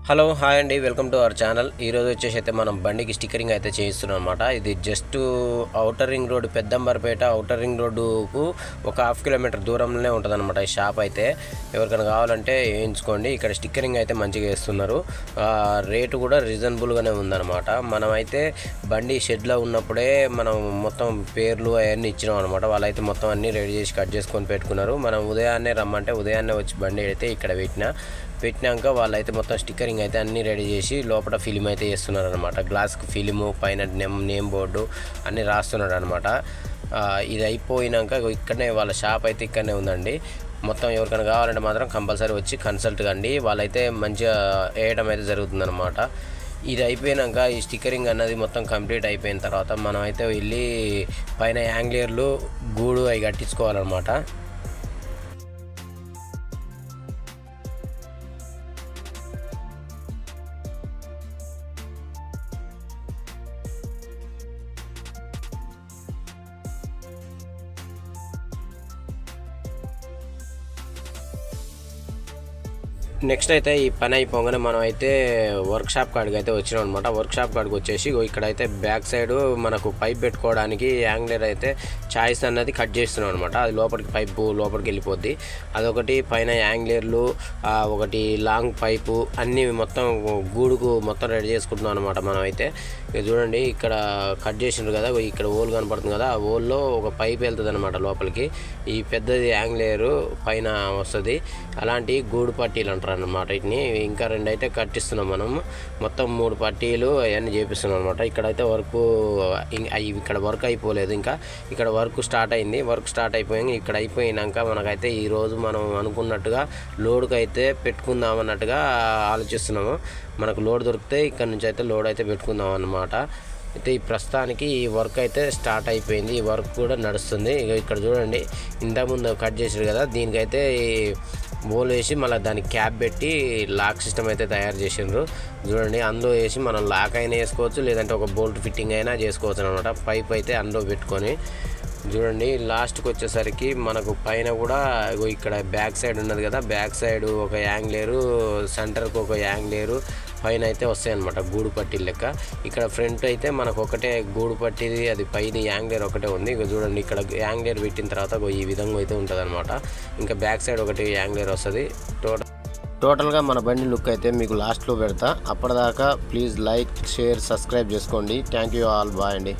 Hello hi అండి, welcome to our channel. ఈరోజు వచ్చేసి అయితే మనం బండికి స్టిక్కరింగ్ అయితే చేయిస్తున్నాం అనమాట. ఇది just outer ring road, Peddamberpet outer ring రోడ్డుకు ఒక హాఫ్ కిలోమీటర్ దూరంలోనే ఉంటుంది అనమాట ఈ షాప్ అయితే. ఎవరికైనా కావాలంటే వేయించుకోండి. ఇక్కడ స్టిక్కరింగ్ అయితే మంచిగా వేస్తున్నారు. రేటు కూడా రీజనబుల్గానే ఉందన్నమాట. మనమైతే బండి షెడ్లో ఉన్నప్పుడే మనం మొత్తం పేర్లు అవన్నీ ఇచ్చినాం అనమాట. వాళ్ళైతే మొత్తం అన్నీ రెడీ చేసి కట్ చేసుకొని పెట్టుకున్నారు. మనం ఉదయాన్నే రమ్మంటే ఉదయాన్నే వచ్చి బండి అయితే ఇక్కడ పెట్టినాక వాళ్ళైతే మొత్తం స్టిక్కరింగ్ అయితే అన్నీ రెడీ చేసి లోపల ఫిలిం అయితే చేస్తున్నారు అనమాట. గ్లాస్కి ఫిలిము, పైన నేమ్ బోర్డు అన్నీ రాస్తున్నాడు అనమాట. ఇది అయిపోయినాక ఇక్కడనే వాళ్ళ షాప్ అయితే ఇక్కడనే ఉందండి. మొత్తం ఎవరికైనా కావాలంటే మాత్రం కంపల్సరీ వచ్చి కన్సల్ట్ కండి. వాళ్ళైతే మంచిగా వేయడం అయితే జరుగుతుందన్నమాట. ఇది అయిపోయినాక ఈ స్టిక్కరింగ్ అన్నది మొత్తం కంప్లీట్ అయిపోయిన తర్వాత మనం అయితే వెళ్ళి పైన యాంగ్లియర్లు గూడు అవి కట్టించుకోవాలన్నమాట. నెక్స్ట్ అయితే ఈ పని అయిపోగానే మనం అయితే వర్క్షాప్ కాడికి అయితే వచ్చినాం అనమాట. వర్క్షాప్ కాడికి వచ్చేసి ఇక్కడైతే బ్యాక్ సైడ్ మనకు పైప్ పెట్టుకోవడానికి యాంగ్లర్ అయితే చాయిస్ అన్నది కట్ చేస్తున్నాం అనమాట. అది లోపలికి పైపు లోపలికి వెళ్ళిపోద్ది. అదొకటి పైన యాంగ్లర్లు, ఒకటి లాంగ్ పైపు అన్నీ మొత్తం గూడుకు మొత్తం రెడీ చేసుకుంటున్నాం అనమాట. మనం అయితే చూడండి, ఇక్కడ కట్ చేసినారు కదా, ఇక్కడ హోల్ కనపడుతుంది కదా, ఆ హోల్లో ఒక పైప్ వెళ్తుంది అనమాట లోపలికి. ఈ పెద్దది యాంగ్లరు పైన వస్తుంది. అలాంటి గూడు పట్టీలు అంటారు అన్నమాట. వీటిని ఇంకా 2 అయితే కట్టిస్తున్నాం మనం. మొత్తం 3 పట్టీలు అవన్నీ చేపిస్తున్నాం అనమాట. ఇక్కడైతే ఇక్కడ వర్క్ అయిపోలేదు, ఇంకా ఇక్కడ వర్క్ స్టార్ట్ అయింది. వర్క్ స్టార్ట్ అయిపోయింది. ఇక్కడ అయిపోయినాక మనకైతే ఈరోజు మనం అనుకున్నట్టుగా లోడ్కి అయితే పెట్టుకుందాం అన్నట్టుగా ఆలోచిస్తున్నాము. మనకు లోడ్ దొరికితే ఇక్కడ నుంచి అయితే లోడ్ అయితే పెట్టుకుందాం అన్నమాట. అయితే ఈ ప్రస్తుతానికి ఈ వర్క్ అయితే స్టార్ట్ అయిపోయింది. ఈ వర్క్ కూడా నడుస్తుంది. ఇక్కడ చూడండి, ఇంతకుముందు కట్ చేసారు కదా, దీనికైతే బోల్ వేసి మళ్ళీ దానికి క్యాప్ పెట్టి లాక్ సిస్టమ్ అయితే తయారు చేసిండ్రు. చూడండి, అందులో వేసి మనం లాక్ అయినా వేసుకోవచ్చు, లేదంటే ఒక బోల్ట్ ఫిట్టింగ్ అయినా చేసుకోవచ్చు అనమాట. పైప్ అయితే అందులో పెట్టుకొని చూడండి, లాస్ట్కి వచ్చేసరికి మనకు పైన కూడా ఇక్కడ బ్యాక్ సైడ్ ఉన్నది కదా, బ్యాక్ సైడ్ ఒక యాంగ్లేరు, సెంటర్కి ఒక యాంగ్లేరు పైన అయితే వస్తాయి అనమాట, గూడు పట్టీ లెక్క. ఇక్కడ ఫ్రంట్ అయితే మనకు ఒకటే గూడు పట్టిది, అది పైన యాంగ్లేర్ ఒకటే ఉంది. ఇక చూడండి, ఇక్కడ యాంగ్లేర్ పెట్టిన తర్వాత ఈ విధంగా అయితే ఉంటుంది అనమాట. ఇంకా బ్యాక్ సైడ్ ఒకటి యాంగ్లేర్ వస్తుంది. టోటల్గా మన బండి లుక్ అయితే మీకు లాస్ట్లో పెడతా. అప్పటిదాకా ప్లీజ్ లైక్, షేర్, సబ్స్క్రైబ్ చేసుకోండి. Thank you all. బాయ్ అండి.